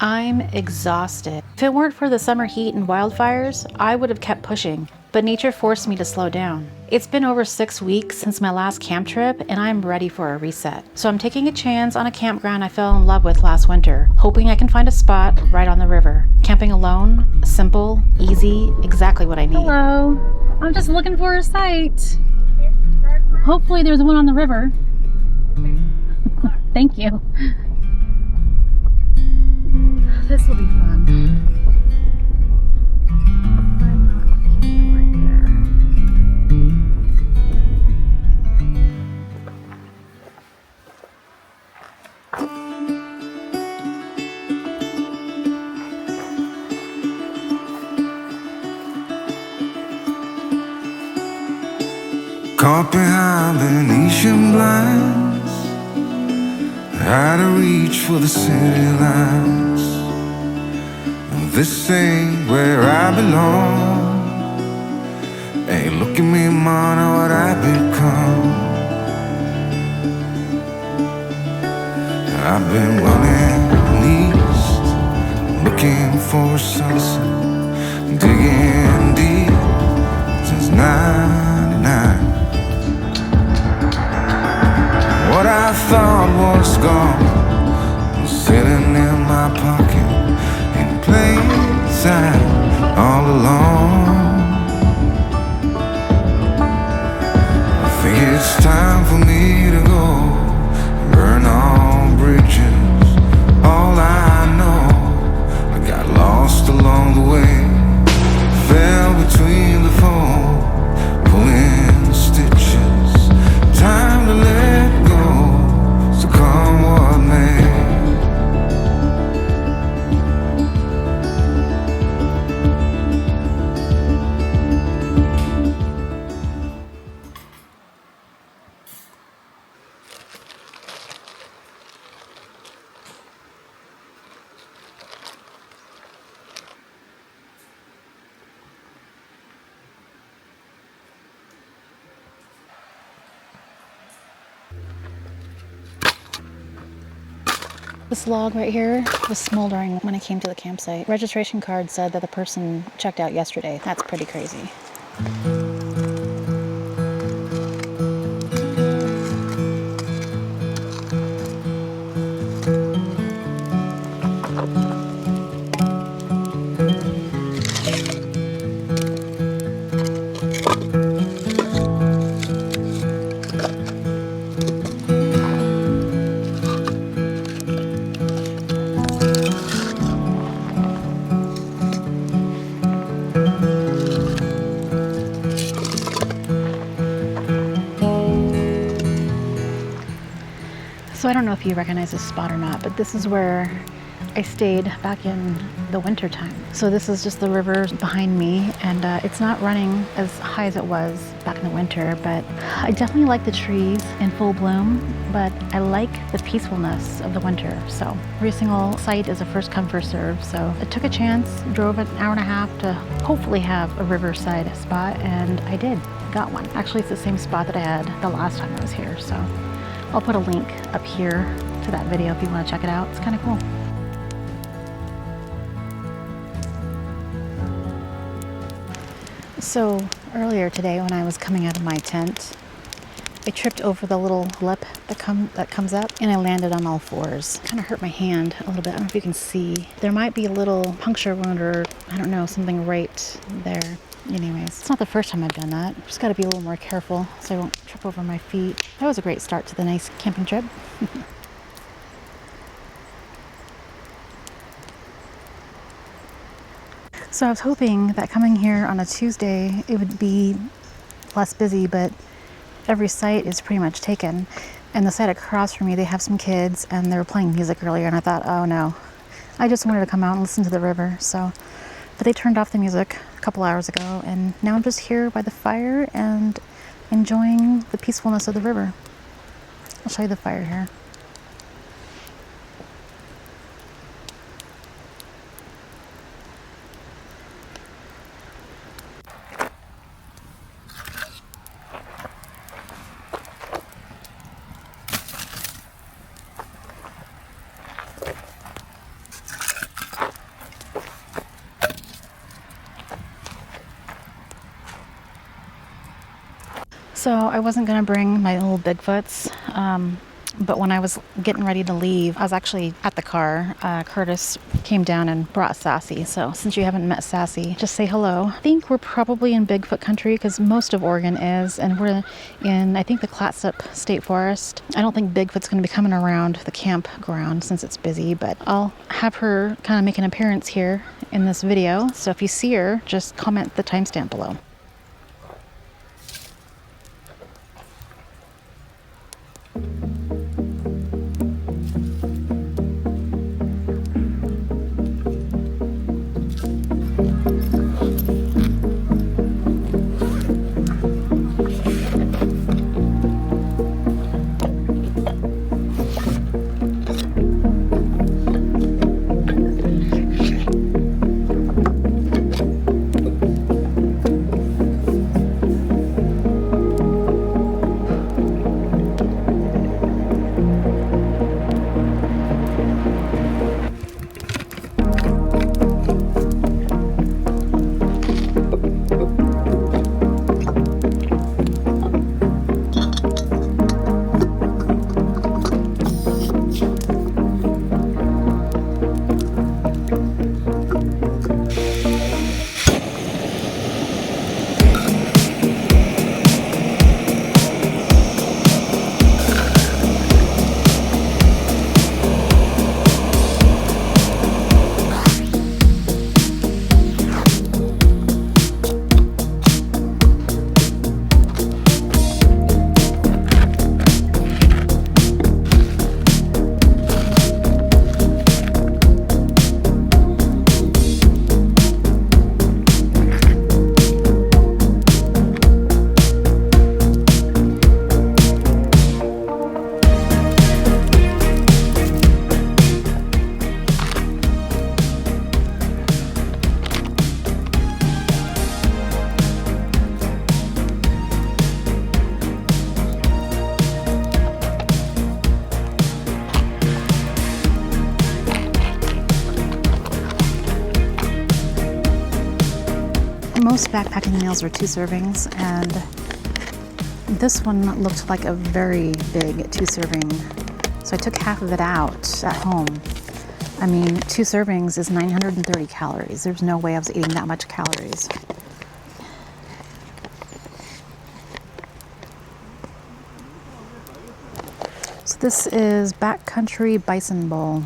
I'm exhausted. If it weren't for the summer heat and wildfires, I would have kept pushing, but nature forced me to slow down. It's been over 6 weeks since my last camp trip, and I'm ready for a reset. So I'm taking a chance on a campground I fell in love with last winter, hoping I can find a spot right on the river. Camping alone, simple, easy, exactly what I need. Hello, I'm just looking for a site. Hopefully there's one on the river. Thank you. This will be fun. Caught behind Venetian blinds, out of reach for the city lights. This ain't where I belong. Hey, look at me, man, what I've become. I've been running east, looking for a sunset, digging deep since '99. What I thought was gone was sitting in my pocket in plain sight all along. I think it's time for me to go, burn all bridges. All I know, I got lost along the way, fell between the foam, pulling stitches. Time to let go, so come what may. This log right here was smoldering when I came to the campsite. Registration card said that the person checked out yesterday. That's pretty crazy. So I don't know if you recognize this spot or not, but this is where I stayed back in the winter time. So this is just the river behind me, and it's not running as high as it was back in the winter, but I definitely like the trees in full bloom, but I like the peacefulness of the winter. So every single site is a first come, first serve. So I took a chance, drove an hour and a half to hopefully have a riverside spot, and I did, got one. Actually, it's the same spot that I had the last time I was here. So I'll put a link up here to that video if you want to check it out. It's kind of cool. So earlier today when I was coming out of my tent, I tripped over the little lip that comes up, and I landed on all fours. Kind of hurt my hand a little bit. I don't know if you can see. There might be a little puncture wound or I don't know, something right there. Anyways, it's not the first time I've done that. Just got to be a little more careful so I won't trip over my feet. That was a great start to the nice camping trip. So I was hoping that coming here on a Tuesday, it would be less busy, but every site is pretty much taken. And the site across from me, they have some kids and they were playing music earlier, and I thought, oh no, I just wanted to come out and listen to the river. But they turned off the music a couple hours ago, and now I'm just here by the fire and enjoying the peacefulness of the river. I'll show you the fire here. So I wasn't gonna bring my little Bigfoots, but when I was getting ready to leave, I was actually at the car. Curtis came down and brought Sassy. So since you haven't met Sassy, just say hello. I think we're probably in Bigfoot country because most of Oregon is, and we're in, I think, the Clatsop State Forest. I don't think Bigfoot's gonna be coming around the campground since it's busy, but I'll have her kind of make an appearance here in this video. So if you see her, just comment the timestamp below. Most backpacking meals are 2 servings, and this one looked like a very big 2 serving. So I took half of it out at home. I mean, 2 servings is 930 calories. There's no way I was eating that much calories. So this is Backcountry Bison Bowl.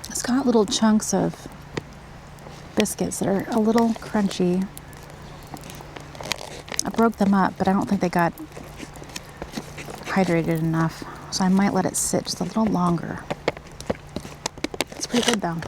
It's got little chunks of biscuits that are a little crunchy. I broke them up, but I don't think they got hydrated enough, so I might let it sit just a little longer. It's pretty good though.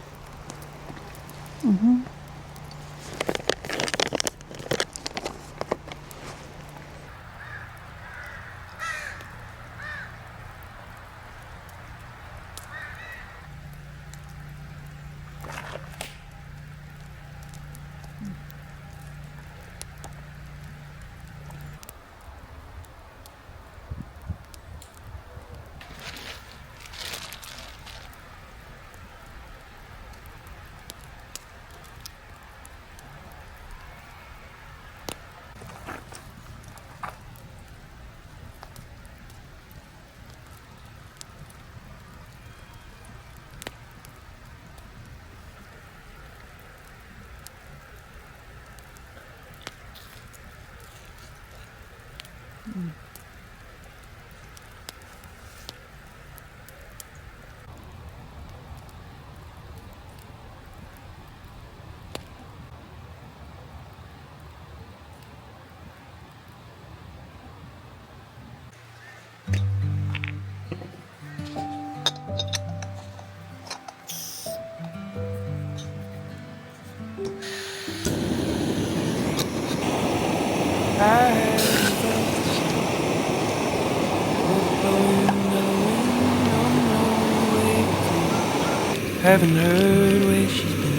Haven't heard where she's been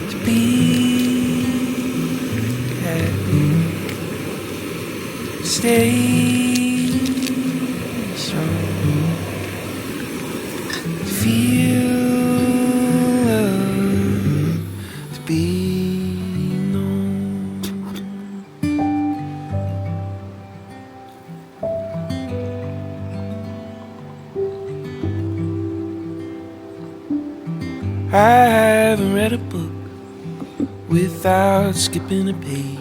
to be happy. Stay strong. Feel I haven't read a book without skipping a page.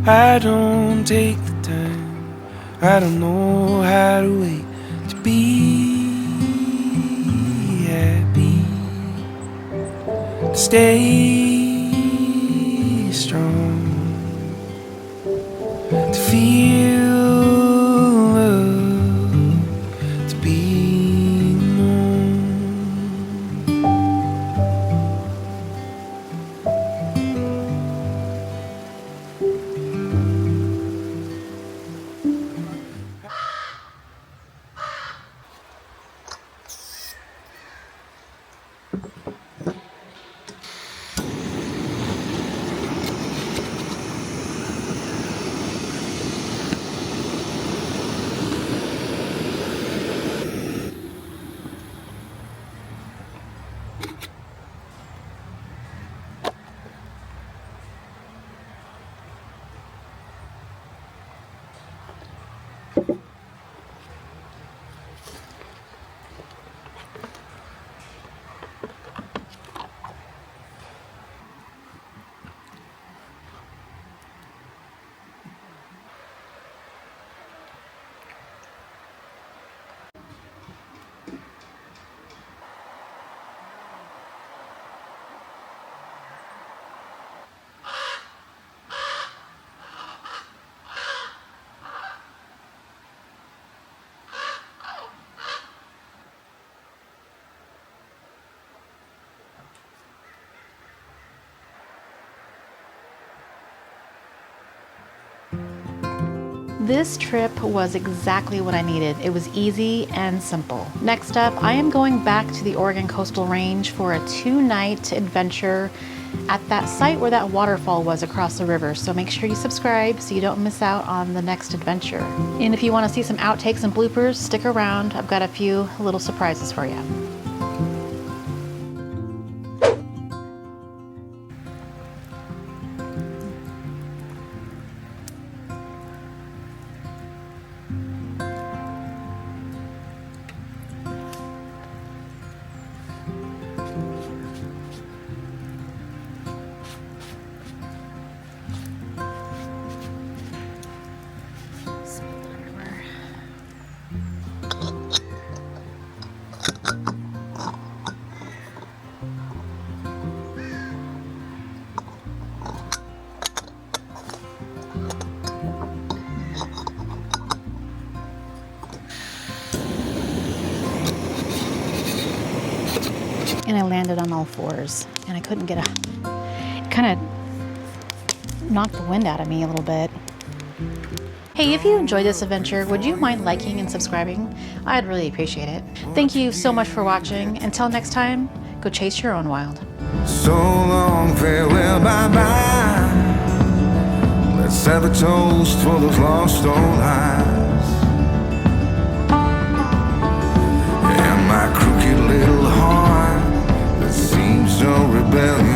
I don't take the time, I don't know how to wait to be happy, to stay strong, to feel love, to be known. This trip was exactly what I needed. It was easy and simple. Next up, I am going back to the Oregon Coastal Range for a 2-night adventure at that site where that waterfall was across the river. So make sure you subscribe so you don't miss out on the next adventure. And if you want to see some outtakes and bloopers, stick around. I've got a few little surprises for you. And I landed on all fours, and I couldn't get it kind of knocked the wind out of me a little bit. Hey, if you enjoyed this adventure, would you mind liking and subscribing? I'd really appreciate it. Thank you so much for watching. Until next time, go chase your own wild. So long, farewell, bye-bye. Let's have a toast for those lost old eyes and my crooked little heart that seems so rebellious.